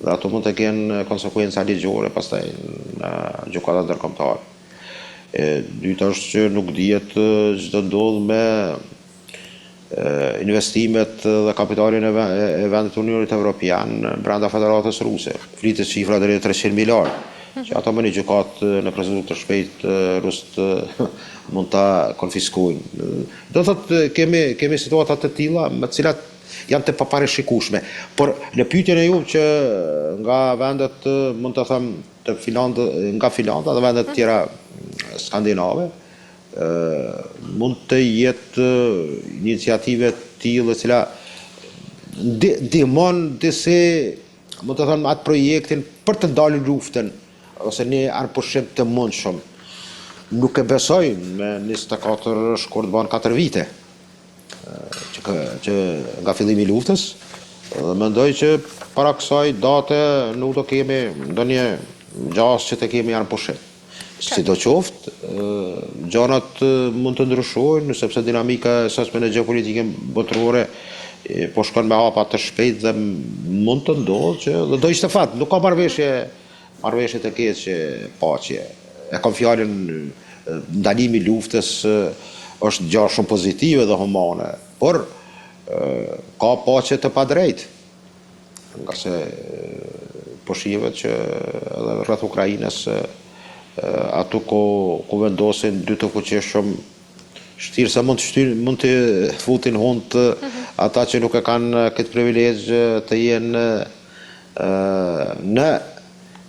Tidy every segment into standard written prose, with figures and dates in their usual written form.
dhe ato mund të kenë konsekuenca ligjore pastaj në gjykata ndërkombëtare. Dyta është që nuk dihet ç'do ndodh me investimet dhe kapitalin e vendit Unionit Evropian brenda Federatës Ruse. Flitet cifra deri 300 miliardë, që ato me një gjykatë në procedur të shpejtë rusët mund ta konfiskojnë. Do thotë kemi situata të tilla me të cilat janë të paparashikueshme, por në pyetjen e juve që nga vendet mund të them nga Finlanda dhe vendet tjera skandinave mund të jetë iniciative të tilla që ndihmon disi mund të them atë projektin për të dalë luftën ose një arpushim të mundshëm. Nuk e besoj me 24 shkurt ban 4 vite që nga fillimi i luftës, dhe mendoj që para kësaj date nuk do kemi ndonjë gjas që të kemi arpushim. Sidoqoftë, gjanat mund të ndryshojnë sepse dinamika e sasme në gjeopolitikën botërore po shkon me hapa të shpejt dhe mund të ndodhë që dhe do ishte fat, nuk ka marrëveshje të keqe paqe. E kam fjalën ndalimi i luftës është gjë shumë pozitive dhe humane, por ka paqe të padrejtë. Nga se po shihet që edhe rreth Ukrainës ato ku vendosin dy të fuqishëm shtirë sa mund të futin hund ata që nuk e kanë këtë privilegj të jenë në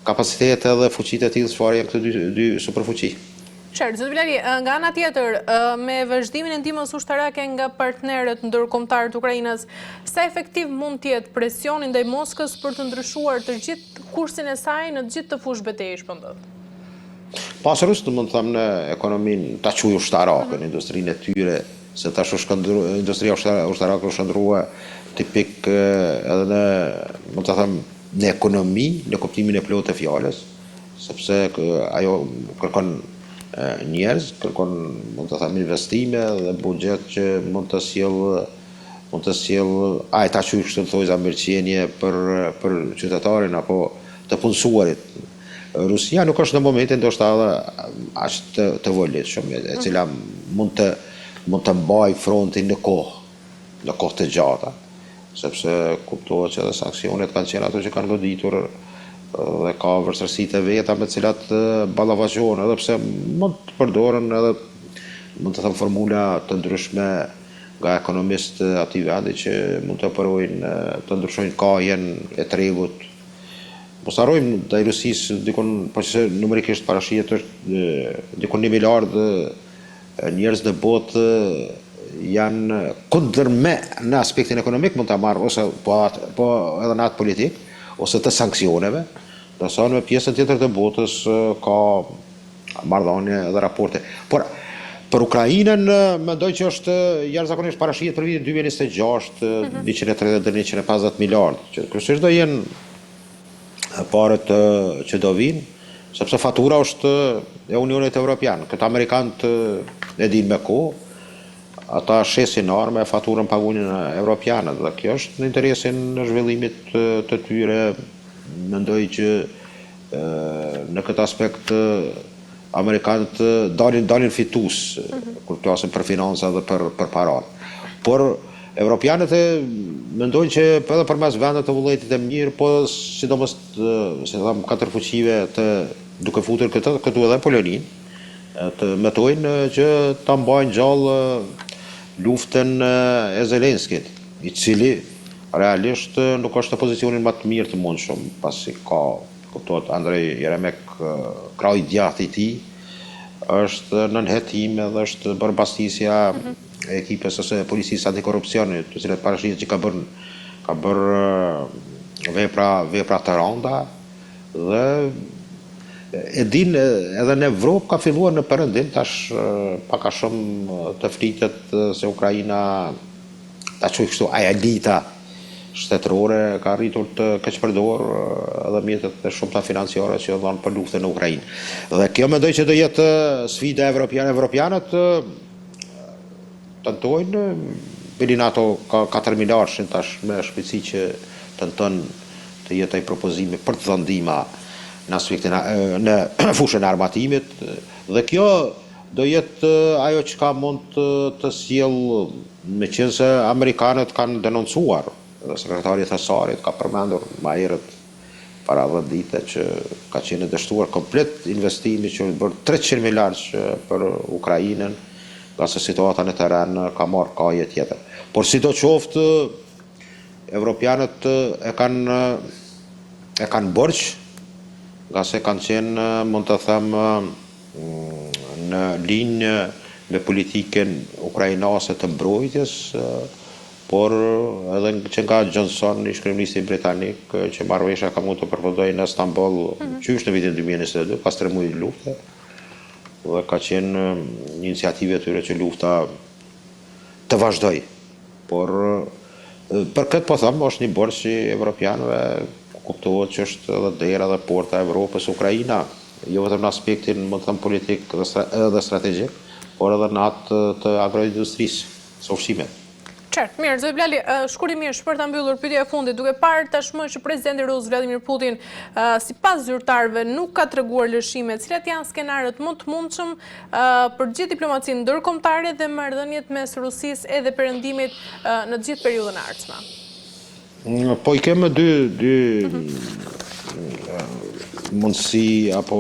kapacitete dhe fuqitë e tillë çfarë janë këto dy superfuqi. Qartë, zoti Bilali, nga ana tjetër, me vazhdimin e ndihmës ushtarake nga partnerët ndërkombëtar të Ukrainës, sa efektiv mund të jetë presioni ndaj Moskës për të ndryshuar të gjithë kursin e saj në të gjithë të fushë betejësh po ndodh? Pas rusë mund të them në ekonominë ta quaj ushtarake, në industrinë e tyre, se tash industria ushtarake është ndrua tipik edhe në mund të them në ekonomi, në kuptimin e plotë të fjalës, sepse ajo kërkon njerëz, kërkon mund të them investime dhe buxhet që mund të sjell ta quaj kështu thojza mirëqenie për qytetarin apo të punësuarit. Rusia nuk është në momentin ndoshta aq të volitshëm, e cila mund të mbajë frontin në kohë të gjata, sepse kuptohet që edhe sanksionet kanë qenë ato që kanë goditur dhe ka vështirësitë e veta me të cilat ballafaqohen, edhe pse mund të përdoren edhe mund të them formula të ndryshme nga ekonomistë aty vendi që mund të përvojnë të ndryshojnë kahjen e tregut. Mos harrojmë ndaj Rusisë dikon, po që numerikisht parashihet është dikon 1 miliard njerëz në botë janë kundër me në aspektin ekonomik mund ta marrë ose po edhe në atë politik ose të sanktsioneve, ndërsa në pjesën tjetër të botës ka marrëdhënie dhe raporte. Por për Ukrainën mendoj që është jashtëzakonisht parashihet për vitin 2026 130 deri 150 miliardë, që kryesisht do jenë parët që do vinë, sepse fatura është e Unionit Evropian. Këtë Amerikanët e dinë me kohë, ata shesin arme faturën pagunin Evropianët, dhe kjo është në interesin në zhvillimit të tyre. Mendoj që në këtë aspekt Amerikanët dalin fitus kur flasin për financa dhe për parat. Por Evropianët mendojnë që edhe përmes vendet të vullnetit e mirë, po sidomos se tham 4 fuqive duke futur këtu edhe Poloninë, të metojnë që ta mbajnë gjallë luftën e Zelenskit, i cili realisht nuk është në pozicionin më të mirë të mundshëm, pasi ka kuptohet Andrej Jeremek, krau i djathtë i tij, është në nënhetim edhe është bërë mbastisja e ekipës ose policisë antikorrupsionit, të cilët parashihet që ka bërë vepra të rënda dhe e din edhe në Evropë ka filluar në perëndim tash pak a shumë të flitet se Ukraina ta quaj kështu ajalita shtetërore ka arritur të keqpërdor edhe mjetet e shumta financiare që dhanë për luftën në Ukrainë. Dhe kjo mendoj që do jetë sfida evropiane. Evropianët tentojnë, bilin ato ka 4 miliardë tash me shpejtësi që tenton të të jetë ai propozimi për të dhënë ndihma në aspektin në fushën e armatimit dhe kjo do jetë ajo që mund të sjell, meqense amerikanët kanë denoncuar, dhe sekretari Thesarit ka përmendur më herët para 10 ditë që ka qenë dështuar komplet investimi që është bërë 300 miliardë për Ukrainën, nga se situata në teren ka marrë kaje tjetër. Por sidoqoftë, evropianët e kanë borxh, nga se kanë qenë, mund të them, në linjë me politikën ukrainase të mbrojtjes, por edhe që nga Johnson, ish kryeministri britanik, që marrëveshja ka mund të përfundojë në Istanbul qysh në vitin 2022, pas 3 muaj lufte, dhe ka qenë një iniciativë e tyre që lufta të vazhdoj. Por për këtë po them, është një borxh i evropianëve, kuptohet që është edhe dera dhe porta e Evropës Ukraina, jo vetëm në aspektin, më të them, politik dhe strategjik, por edhe në atë të agroindustrisë, së ushqimet. Qartë, mirë, zoti Blali, shkurtimisht për ta mbyllur pyetja e fundit, duke parë tashmë që presidenti rus Vladimir Putin sipas zyrtarëve nuk ka treguar lëshime, cilat janë skenarët më të mundshëm për gjithë diplomacinë ndërkombëtare dhe marrëdhëniet mes Rusisë edhe Perëndimit në të gjithë periudhën e ardhshme? Po i kemë dy mundësi apo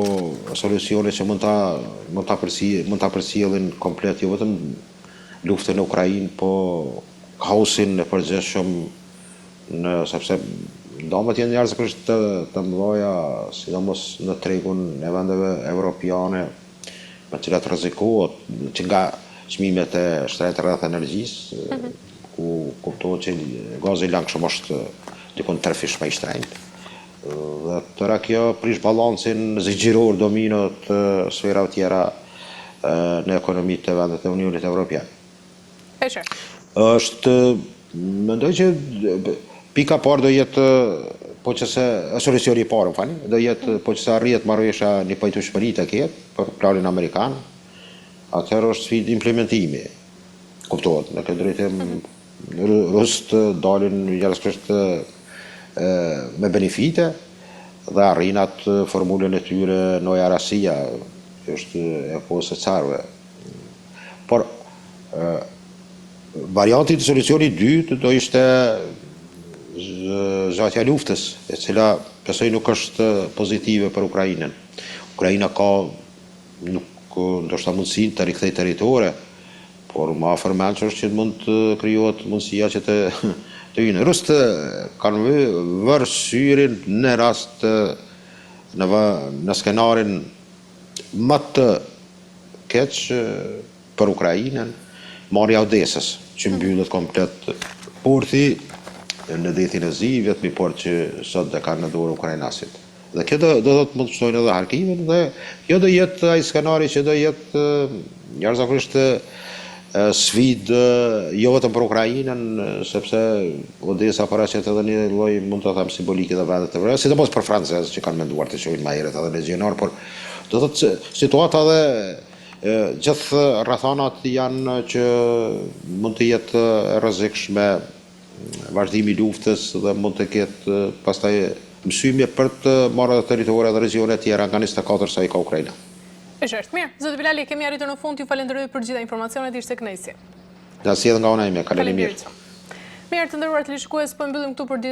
solucione që mund ta përcjellin komplet, jo vetëm luftën në Ukrainë, po kaosin e përgjithshëm, sepse ndomet janë njerëzisht të mëdha, sidomos në tregun e vendeve evropiane, me cilat rrezikohet që nga çmimet e shtrenjtë rreth energjisë, ku kuptohet që gazi i langshëm është dikon 3 fish më i shtrenjtë. Dhe tëra kjo prish balancin zgjeror domino të sferave tjera në ekonomitë të vendet e Unionit Evropian. Mendoj që pika parë do jetë, po që se solucioni i parë, do jetë po që se arrihet marrëveshja një pajtueshmëri të ketë për planin amerikan, atëherë është sfidë implementimi. Kuptohet, në këtë drejtim rusët dalin njerëzisht me benefite dhe arrin atë formulën e tyre Noja Rasia, që është e kohës së carëve. Por varianti të solucioni i dytë do ishte zgjatja e luftës, e cila besoj nuk është pozitive për Ukrainën. Ukraina ka nuk ndoshta mundësinë të rikthejë territore, por më afër mençur që mund të krijohet mundësia që të hyjnë. Rusët kanë vërë syrin në rast në skenarin më të keq për Ukrainën, marrja Odesës, që mbyllet komplet porti në detin e zi, vetëmi port që sot dhe kanë në dorë ukrainasit. Dhe kjo do të mund të shtojnë edhe Harkimin, dhe kjo do jetë ai skenari që do jetë njerëzisht sfidë jo vetëm për Ukrainën, sepse Odesa paraqet edhe një lloj, mund të them, simbolike dhe vendet të vëra, sidomos për francezët që kanë menduar të shojnë më herët edhe legionar, por do të thotë situata dhe gjithë rrethanat janë që mund të jetë rrezikshme, vazhdimi i luftës dhe mund të ketë pastaj mësime për të marrë territore dhe regione tjera nga 24 sa i ka Ukraina. Është mirë. Zoti Bilali, kemi arritur në fund, ju falenderoj për gjitha informacionet, ishte kënaqësi. Nga si edhe nga ona ime, faleminderit. Mirë, të nderuar televizionistët, po mbyllim këtu për